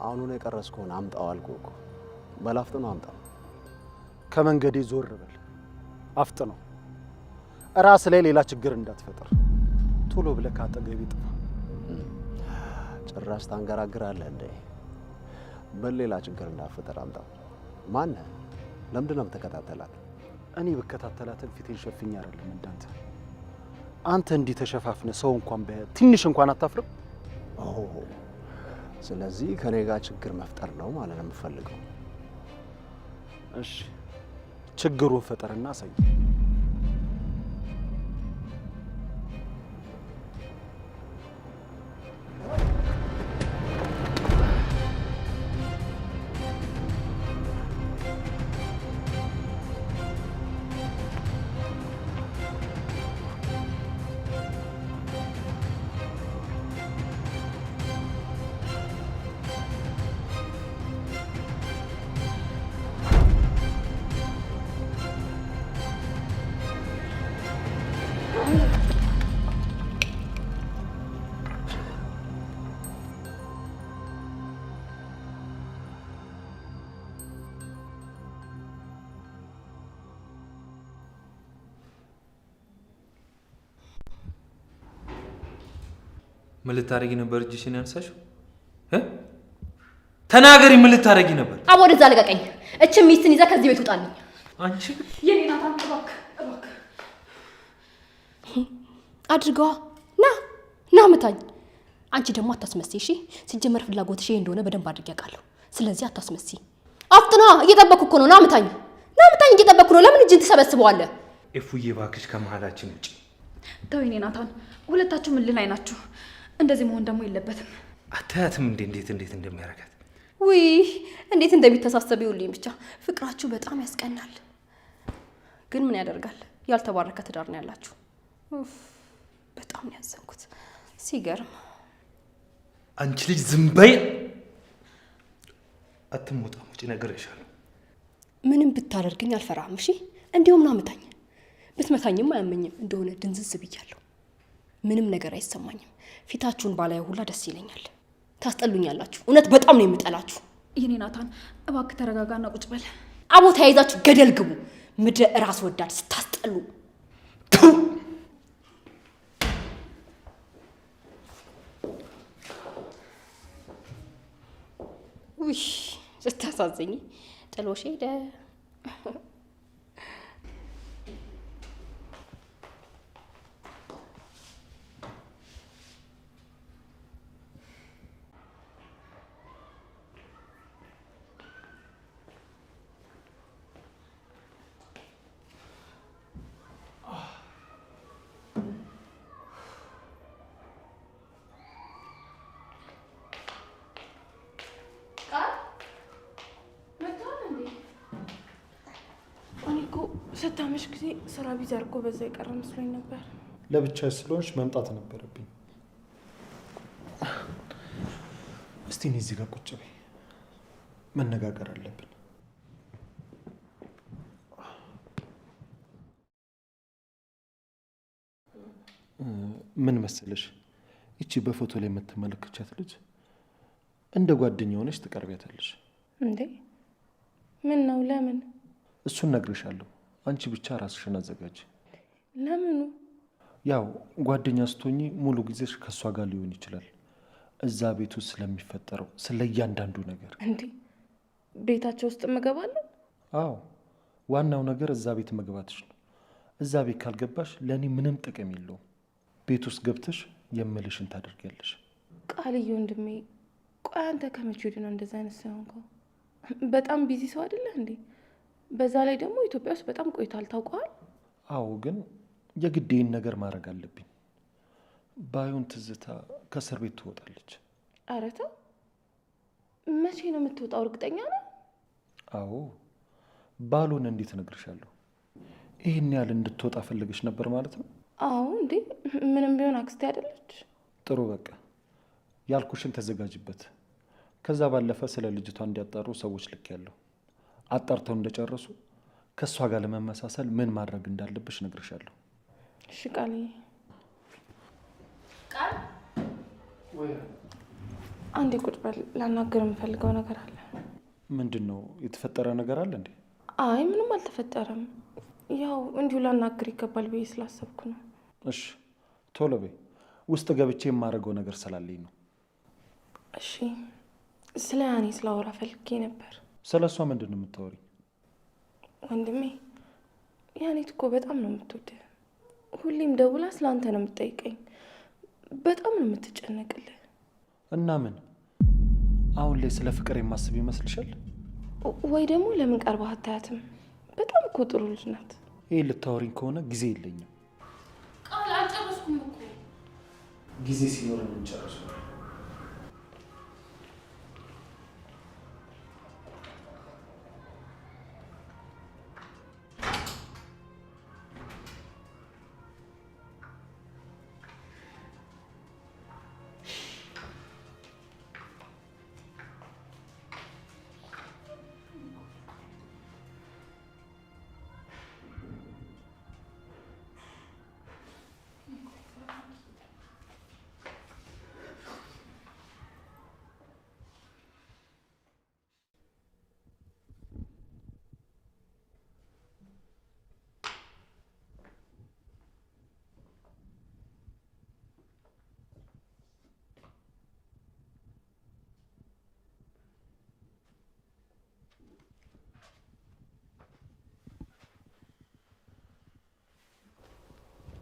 አሁን የቀረስከውን አምጣው አልኩህ እኮ። በላፍጥነው አምጣው። ከመንገዴ ዞር በል። አፍጥነው። ራስ ላይ ሌላ ችግር እንዳትፈጥር። ቶሎ ብለህ ካጠገቤ ጥፋ። ጭራሽ ታንገራግራለህ እንዴ? በሌላ ችግር እንዳትፈጥር አምጣው። ማን ነህ? ለምንድን ነው የምትከታተላት? እኔ ብከታተላትን ፊቴን ሸፍኛ አይደለም እንዳንተ። አንተ እንዲህ ተሸፋፍነ ሰው እንኳን ትንሽ እንኳን አታፍርም? ስለዚህ ከኔ ጋር ችግር መፍጠር ነው ማለት ነው የምፈልገው? እሺ ችግሩን ፈጠርና አሳይ። ምን ልታረጊ ነበር? እጅሽን ያነሳሽው ተናገሪ። ምን ልታረጊ ነበር? አቦ ወደዛ ልቀቀኝ። እቺም ሚስትን ይዛ ከዚህ ቤት ውጣልኝ። አንቺ የኔ ናታን እባክህ እባክህ አድርገዋ። ና ምታኝ። አንቺ ደግሞ አታስመስይ እሺ። ሲጀመር ፍላጎትሽ ይሄ እንደሆነ በደንብ አድርጌ አውቃለሁ። ስለዚህ አታስመስይ። አፍጥና እየጠበቅኩ እኮ ነው። ና ምታኝ እየጠበቅኩ ነው። ለምን እጅን ትሰበስበዋለህ? ኤፉዬ እባክሽ ከመሀላችን ውጪ። ተው የኔ ናታን፣ ሁለታችሁ ምን ላይ ናችሁ? እንደዚህ መሆን ደግሞ የለበትም። አታያትም እንዴት እንደሚያረጋት? ውይ እንዴት እንደሚተሳሰብ ይውልኝ። ብቻ ፍቅራችሁ በጣም ያስቀናል። ግን ምን ያደርጋል ያልተባረከ ትዳር ነው ያላችሁ። በጣም ነው ያዘንኩት። ሲገርም። አንቺ ልጅ ዝም በይ። አትሞጣሞጪ ነገር ይሻላል። ምንም ብታደርግኝ አልፈራም። እሺ እንዲሁም ና ምታኝ። ብትመታኝም አያመኝም። እንደሆነ ድንዝዝ ብያለሁ። ምንም ነገር አይሰማኝም። ፊታችሁን ባላየው ሁላ ደስ ይለኛል። ታስጠሉኛላችሁ። እውነት በጣም ነው የምጠላችሁ። የኔ ናታን እባክህ ተረጋጋና ቁጭ በል። አቦ ተያይዛችሁ ገደል ግቡ። ምድረ ራስ ወዳድ ስታስጠሉ። ውይ ስታሳዝኝ። ጥሎሽ ሄደ። ስታመሽ ጊዜ ስራ ቢዚ አድርጎ በዛ የቀረ መስሎኝ ነበር። ለብቻሽ ስለሆንሽ መምጣት ነበረብኝ። እስቲ እኔ እዚህ ጋር ቁጭ በይ፣ መነጋገር አለብን። ምን መሰለሽ፣ እቺ በፎቶ ላይ የምትመለከቻት ልጅ እንደ ጓደኛ ሆነሽ ትቀርቢያታለሽ። እንዴ ምን ነው? ለምን? እሱን ነግርሻለሁ። አንቺ ብቻ ራስሽን አዘጋጅ። ለምኑ? ያው ጓደኛ ስትሆኚ ሙሉ ጊዜሽ ከሷ ጋር ሊሆን ይችላል። እዛ ቤት ውስጥ ስለሚፈጠረው ስለ እያንዳንዱ ነገር። እንዴ ቤታቸው ውስጥ መገባለሁ? አዎ ዋናው ነገር እዛ ቤት መግባትሽ ነው። እዛ ቤት ካልገባሽ ለእኔ ምንም ጥቅም የለውም። ቤት ውስጥ ገብተሽ የምልሽን ታደርጊያለሽ። ቃልዬ ወንድሜ፣ ቆይ አንተ ከመቼ ወዲህ ነው እንደዛ አይነት ሰው ሆንከው? በጣም ቢዚ ሰው አይደለህ እንዴ? በዛ ላይ ደግሞ ኢትዮጵያ ውስጥ በጣም ቆይቷል፣ ታውቀዋል? አዎ ግን የግዴን ነገር ማድረግ አለብኝ። ባዩን ትዝታ ከእስር ቤት ትወጣለች። ኧረ ተው፣ መቼ ነው የምትወጣው? እርግጠኛ ነህ? አዎ ባሉን እንዴት እነግርሻለሁ? ይህን ያህል እንድትወጣ ፈልገሽ ነበር ማለት ነው? አዎ እንዴ፣ ምንም ቢሆን አክስቴ አይደለች? ጥሩ በቃ ያልኩሽን ተዘጋጅበት። ከዛ ባለፈ ስለ ልጅቷ እንዲያጣሩ ሰዎች ልክ ያለው አጣርተው እንደጨረሱ ከሷ ጋር ለመመሳሰል ምን ማድረግ እንዳለብሽ ነግርሻለሁ። እሺ ቃል ቃል ወይ አንዴ ቁጭ በል፣ ላናገር የምፈልገው ነገር አለ። ምንድን ነው? የተፈጠረ ነገር አለ እንዴ? አይ ምንም አልተፈጠረም። ያው እንዲሁ ላናገር ይገባል ብዬ ስላሰብኩ ነው። እሺ ቶሎ በይ፣ ውስጥ ገብቼ የማደርገው ነገር ስላለኝ ነው። እሺ ስለ ያኔ ስላወራ ፈልጌ ነበር። ስለ እሷ ምንድን ነው የምታወሪኝ? ወንድሜ ያኔት እኮ በጣም ነው የምትወድህ። ሁሌም ደውላ ስለ አንተ ነው የምትጠይቀኝ። በጣም ነው የምትጨነቅልህ። እና ምን አሁን ላይ ስለ ፍቅር የማስብ ይመስልሻል? ወይ ደግሞ ለምን ቀርበህ አታያትም? በጣም እኮ ጥሩ ልጅ ናት። ይህ ልታወሪኝ ከሆነ ጊዜ የለኝም። ቃል አልጨረስኩም እኮ። ጊዜ ሲኖረን እንጨርሱ።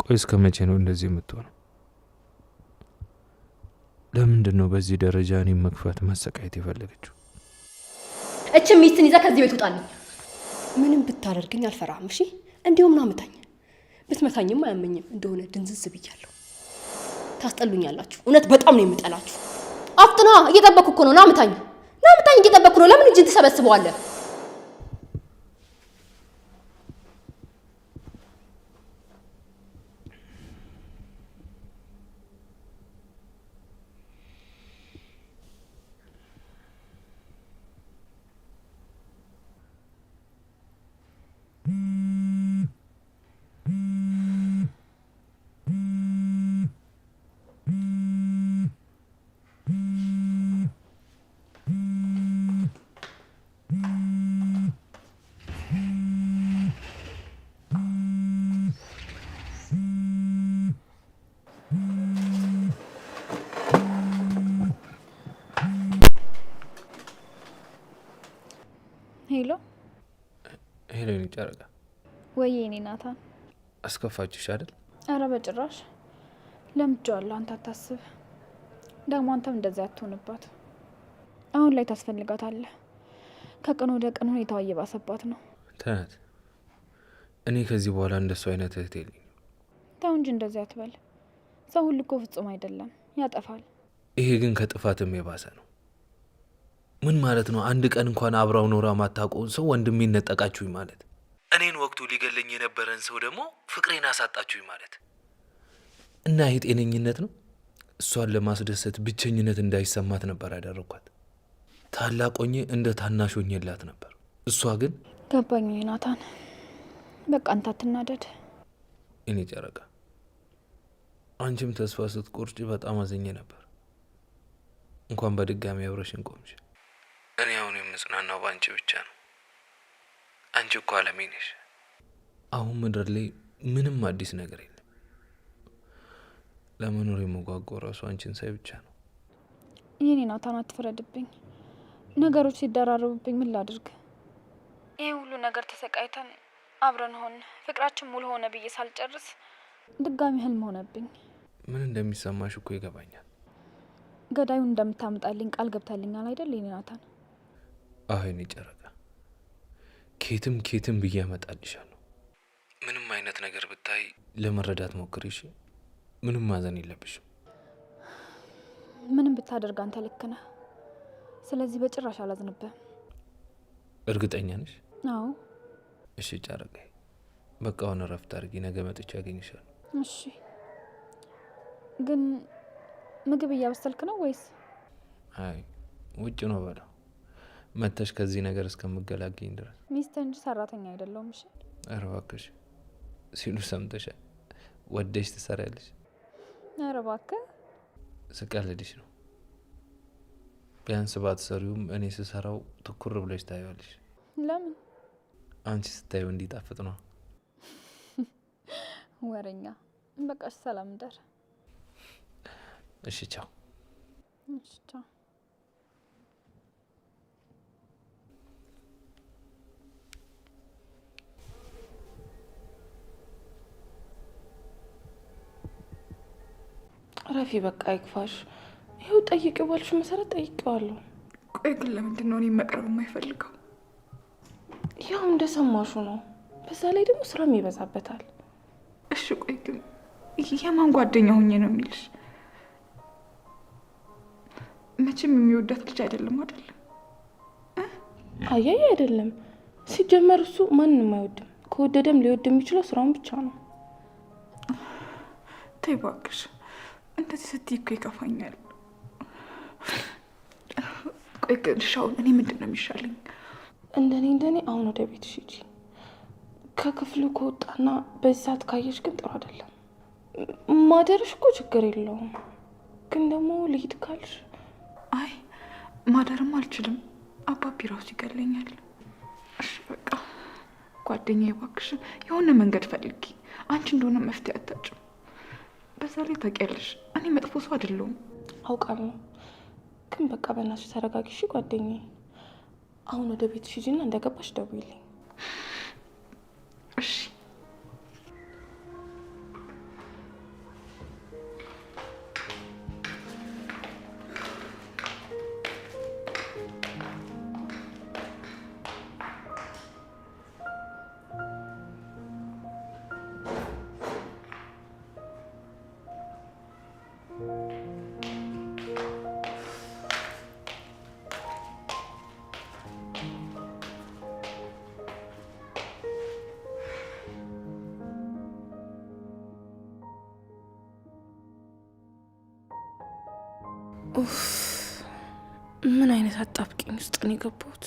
ቆይ እስከ መቼ ነው እንደዚህ የምትሆነው? ለምንድን ነው በዚህ ደረጃ እኔም መግፋት ማሰቃየት የፈለገችው? እችም ሚስትን ይዛ ከዚህ ቤት ውጣልኝ። ምንም ብታደርግኝ አልፈራህም። እሺ እንዲሁም ና ምታኝ። ብትመታኝም አያመኝም እንደሆነ ድንዝዝ ብያለሁ። ታስጠሉኛላችሁ። እውነት በጣም ነው የምጠላችሁ። አፍጥና፣ እየጠበኩ እኮ ነው። ና ምታኝ፣ ና ምታኝ፣ እየጠበኩ ነው። ለምን እጅን ትሰበስበዋለህ? ሄሎ ሄሎኒ ጨረቃ። ወይ እኔ ናታን፣ አስከፋችሽ አይደል? አረ በጭራሽ ለምጄዋለሁ። አንተ አታስብ። ደግሞ አንተም እንደዚያ አትሆንባት። አሁን ላይ ታስፈልጋታለህ። ከቀን ወደ ቀን ሁኔታዋ እየባሰባት ነው። ተናት። እኔ ከዚህ በኋላ እንደሱ አይነት እህት የለኝም። ተው እንጂ እንደዚያ አትበል። ሰው ሁሉ እኮ ፍጹም አይደለም፣ ያጠፋል። ይሄ ግን ከጥፋትም የባሰ ነው። ምን ማለት ነው? አንድ ቀን እንኳን አብራው ኖራ ማታውቀውን ሰው ወንድሜን ነጠቃችሁኝ ማለት፣ እኔን ወቅቱ ሊገለኝ የነበረን ሰው ደግሞ ፍቅሬን አሳጣችሁኝ ማለት እና ይሄ ጤነኝነት ነው? እሷን ለማስደሰት ብቸኝነት እንዳይሰማት ነበር ያደረኳት። ታላቆኜ እንደ ታናሾኝላት ነበር። እሷ ግን ገባኝ ናታን። በቃ አንተ አትናደድ። እኔ ጨረቃ፣ አንቺም ተስፋ ስትቆርጪ በጣም አዘኘ ነበር። እንኳን በድጋሚ አብረሽን ቆምሽ። እኔ አሁን የምጽናናው በአንቺ ብቻ ነው። አንቺ እኮ አለሜ ነሽ። አሁን ምድር ላይ ምንም አዲስ ነገር የለም። ለመኖር የመጓጓው ራሱ አንቺን ሳይ ብቻ ነው። የኔ ናታን አትፍረድብኝ። ነገሮች ሲደራረቡብኝ ምን ላድርግ? ይሄ ሁሉ ነገር ተሰቃይተን አብረን ሆን ፍቅራችን ሙሉ ሆነ ብዬ ሳልጨርስ ድጋሚ ህልም ሆነብኝ። ምን እንደሚሰማሽ እኮ ይገባኛል። ገዳዩን እንደምታመጣልኝ ቃል ገብታልኛል አይደል የኔ ናታን? አዎ የኔ ጨረቃ፣ ኬትም ብዬ አመጣልሻለሁ። ምንም አይነት ነገር ብታይ ለመረዳት ሞክሪ እሺ? ምንም ማዘን የለብሽም። ምንም ብታደርግ አንተ ልክ ነህ። ስለዚህ በጭራሽ አላዝንብህም። እርግጠኛ ነሽ? አዎ። እሺ ጨረቃዬ፣ በቃ አሁን እረፍት አድርጊ። ነገ መጥቼ አገኝሻለሁ። እሺ። ግን ምግብ እያበሰልክ ነው ወይስ? አይ ውጭ ነው በለው። መተሽ ከዚህ ነገር እስከምገላገኝ ድረስ። ሚስት እንጂ ሰራተኛ አይደለሁም። እሺ። ኧረ እባክሽ ሲሉ ሰምተሻል? ወደሽ ትሰሪያለሽ። ኧረ እባክህ ስቀልድሽ ነው። ቢያንስ ባትሰሪውም እኔ ስሰራው ትኩር ብለሽ ታይዋለሽ። ለምን? አንቺ ስታዩ እንዲጣፍጥ ነው። ወረኛ። በቃ ሰላም ደር። እሺ ቻው። እሺ ቻው። ረፊ በቃ አይክፋሽ። ይኸው ጠይቂው ባልሽ መሰረት ጠይቂዋለሁ። ቆይ ግን ለምንድን ነው እኔ መቅረብ የማይፈልገው? ያው እንደሰማሹ ነው። በዛ ላይ ደግሞ ስራም ይበዛበታል። እሺ ቆይ ግን የማን ጓደኛ ሆኜ ነው የሚልሽ? መቼም የሚወዳት ልጅ አይደለም አይደለም? አያይ አይደለም። ሲጀመር እሱ ማንንም አይወድም። ከወደደም ሊወድ የሚችለው ስራውን ብቻ ነው። ተይ እባክሽ፣ እንደዚህ ስትይ እኮ ይከፋኛል። ቆይ ግን ሻውን እኔ ምንድን ነው የሚሻለኝ? እንደኔ አሁን ወደ ቤትሽ ሂጂ። ከክፍሉ ከወጣና በዚህ ሰዓት ካየሽ ግን ጥሩ አይደለም። ማደርሽ እኮ ችግር የለውም፣ ግን ደግሞ ልሂድ ካልሽ አይ ማደርም አልችልም። አባቢ ራሱ ይገለኛል። እሺ በቃ ጓደኛዬ እባክሽን የሆነ መንገድ ፈልጊ። አንቺ እንደሆነ መፍትሄ አታጭም። በዛ ላይ ታውቂያለሽ እኔ መጥፎ ሰው አይደለሁም። አውቃለሁ፣ ግን በቃ በእናትሽ ተረጋጊ እሺ ጓደኛዬ። አሁን ወደ ቤትሽ ሂጂና እንደገባሽ ደውይልኝ እሺ? ኡፍ፣ ምን አይነት አጣብቂኝ ውስጥ ነው የገባሁት?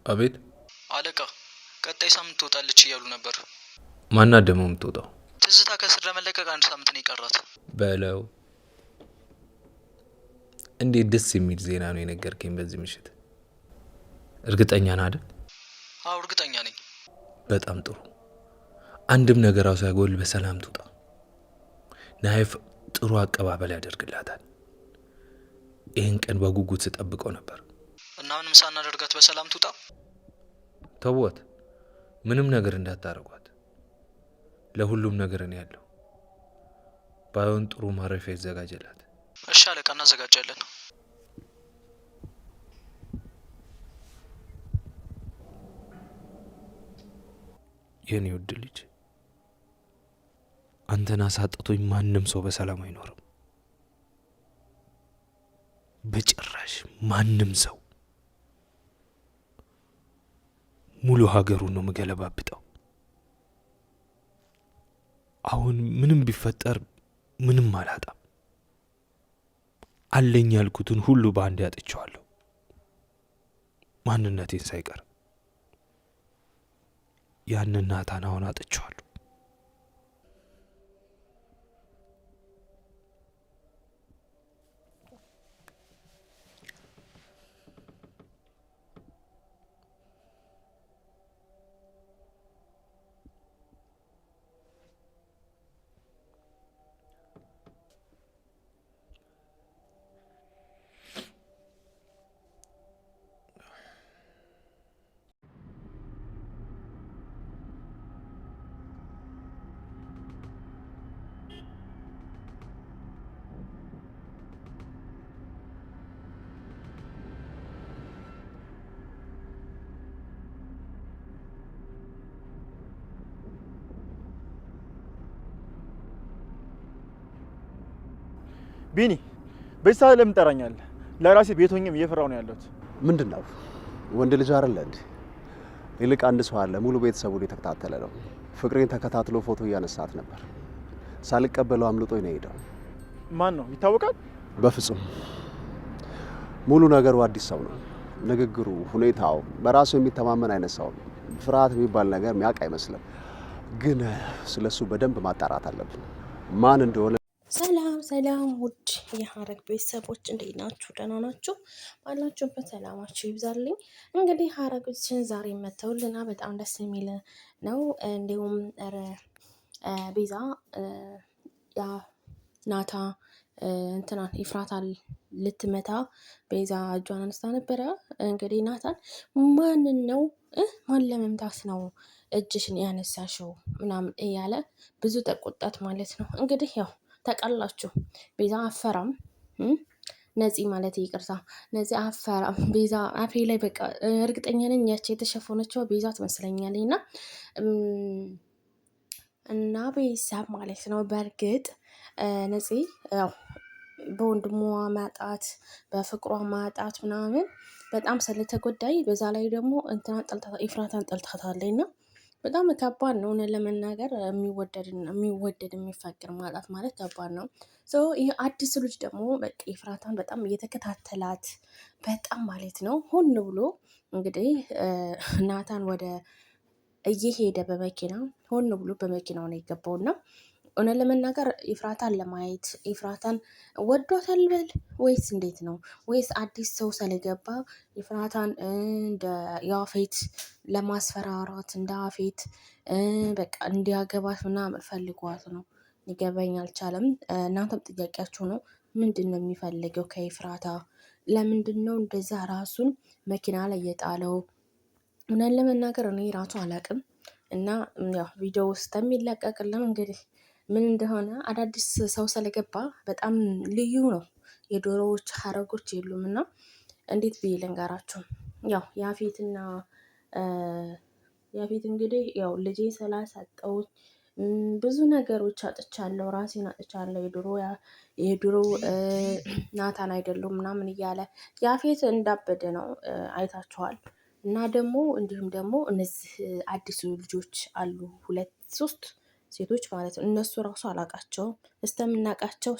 አቤት አለቃ፣ ቀጣይ ሳምንት ትወጣለች እያሉ ነበር። ማናት ደግሞ የምትወጣው? ትዝታ ከስር ለመለቀቅ 1 ሳምንት ነው የቀራት። በለው። እንዴት ደስ የሚል ዜና ነው የነገርከኝ በዚህ ምሽት። እርግጠኛ ነህ አይደል? አዎ እርግጠኛ ነኝ። በጣም ጥሩ። አንድም ነገር ሳይጎል በሰላም ትውጣ። ናይፍ ጥሩ አቀባበል ያደርግላታል። ይህን ቀን በጉጉት ስጠብቀው ነበር። እና ምንም ሳናደርጋት በሰላም ትውጣ? ተውት፣ ምንም ነገር እንዳታረጓት። ለሁሉም ነገር እኔ ያለው። ባይሆን ጥሩ ማረፊያ ይዘጋጀላት። እሺ አለቃ፣ እናዘጋጃለን። የኔ ውድ ልጅ፣ አንተን አሳጥቶኝ ማንም ሰው በሰላም አይኖርም። በጭራሽ ማንም ሰው። ሙሉ ሀገሩን ነው የምገለባብጠው። አሁን ምንም ቢፈጠር ምንም አላጣም። አለኝ ያልኩትን ሁሉ በአንድ ያጥቸዋለሁ፣ ማንነቴን ሳይቀር። ያንን ናታን አሁን አጥቸዋለሁ። ቢኒ በዚህ ሰዓት ለምን ጠራኛለህ? ለራሴ ቤት ሆኜም እየፈራሁ ነው ያለሁት። ምንድን ነው ወንድ ልጅ አይደለ እንዴ? ይልቅ አንድ ሰው አለ ሙሉ ቤተሰቡን የተከታተለ ነው። ፍቅሬን ተከታትሎ ፎቶ እያነሳት ነበር። ሳልቀበለው አምልጦኝ ነው የሄደው። ማን ነው ይታወቃል? በፍጹም ሙሉ ነገሩ አዲስ ሰው ነው። ንግግሩ፣ ሁኔታው በራሱ የሚተማመን አይነት ሰው ነው። ፍርሃት የሚባል ነገር የሚያውቅ አይመስልም። ግን ስለሱ በደንብ ማጣራት አለብን ማን እንደሆነ። ሰላም ሰላም፣ ውድ የሀረግ ቤተሰቦች እንዴት ናችሁ? ደህና ናችሁ? ባላችሁበት ሰላማችሁ ይብዛልኝ። እንግዲህ ሀረጎችን ዛሬ መተውልና በጣም ደስ የሚል ነው። እንዲሁም ቤዛ ያ ናታ እንትናን ይፍራታል ልትመታ ቤዛ እጇን አንስታ ነበረ። እንግዲህ ናታን ማንን ነው ማን ለመምታት ነው እጅሽን ያነሳሽው ምናምን እያለ ብዙ ተቆጣት ማለት ነው። እንግዲህ ያው ታውቃላችሁ ቤዛ አፈራም ነፂ ማለት ይቅርታ፣ ነፂ አፈራም ቤዛ አፌ ላይ በቃ እርግጠኛ ነኝ ያቺ የተሸፈነችው ቤዛ ትመስለኛለች። እና ቤተሰብ ማለት ነው። በእርግጥ ነፂ ያው በወንድሟ ማጣት በፍቅሯ ማጣት ምናምን በጣም ስለተጎዳይ በዛ ላይ ደግሞ ኢፍራታን ጠልታታለች እና በጣም ከባድ ነው። እውነት ለመናገር የሚወደድ የሚፈቅር ማጣት ማለት ከባድ ነው። ይህ አዲስ ልጅ ደግሞ በቃ ኢፍራታን በጣም እየተከታተላት በጣም ማለት ነው ሆን ብሎ እንግዲህ ናታን ወደ እየሄደ በመኪና ሆን ብሎ በመኪናው ነው የገባውና እውነት ለመናገር ኢፍራታን ለማየት ኢፍራታን ወዷታል በል ወይስ እንዴት ነው? ወይስ አዲስ ሰው ስለገባ ኢፍራታን እንደ ያፌት ለማስፈራራት እንደ ያፌት በቃ እንዲያገባት ምናምን ፈልጓት ነው? ሊገባኝ አልቻለም። እናንተም ጥያቄያችሁ ነው። ምንድን ነው የሚፈልገው ከኢፍራታ? ለምንድን ነው እንደዛ ራሱን መኪና ላይ የጣለው? እውነት ለመናገር እኔ ራሱ አላውቅም። እና ያው ቪዲዮ ውስጥ የሚለቀቅልን እንግዲህ ምን እንደሆነ አዳዲስ ሰው ስለገባ በጣም ልዩ ነው። የዶሮዎች ሀረጎች የሉም እና እንዴት ብዬ ልንገራችሁ። ያው ያፌት እንግዲህ ያው ልጄ ስላሰጠሁት ብዙ ነገሮች አጥቻለሁ፣ ራሴን አጥቻለሁ፣ የድሮ ናታን አይደሉም ምናምን እያለ ያፌት እንዳበደ ነው አይታችኋል። እና ደግሞ እንዲሁም ደግሞ እነዚህ አዲሱ ልጆች አሉ 2 3 ሴቶች ማለት ነው። እነሱ ራሱ አላቃቸውም። እስከምናቃቸው